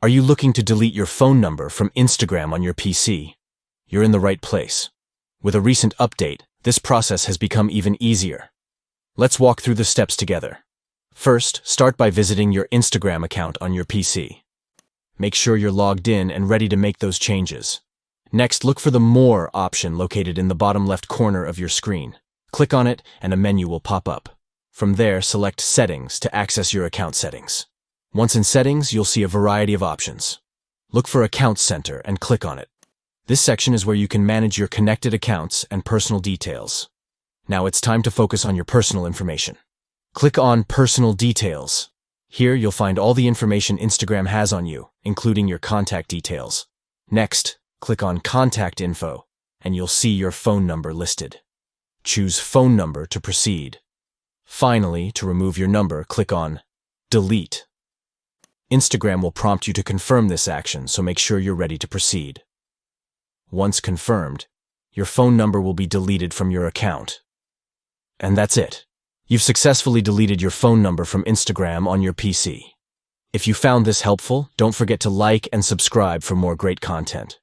Are you looking to delete your phone number from Instagram on your PC? You're in the right place. With a recent update, this process has become even easier. Let's walk through the steps together. First, start by visiting your Instagram account on your PC. Make sure you're logged in and ready to make those changes. Next, look for the More option located in the bottom left corner of your screen. Click on it and a menu will pop up. From there, select Settings to access your account settings. Once in Settings, you'll see a variety of options. Look for Account Center and click on it. This section is where you can manage your connected accounts and personal details. Now it's time to focus on your personal information. Click on Personal Details. Here you'll find all the information Instagram has on you, including your contact details. Next, click on Contact Info, and you'll see your phone number listed. Choose Phone Number to proceed. Finally, to remove your number, click on Delete. Instagram will prompt you to confirm this action, so make sure you're ready to proceed. Once confirmed, your phone number will be deleted from your account. And that's it. You've successfully deleted your phone number from Instagram on your PC. If you found this helpful, don't forget to like and subscribe for more great content.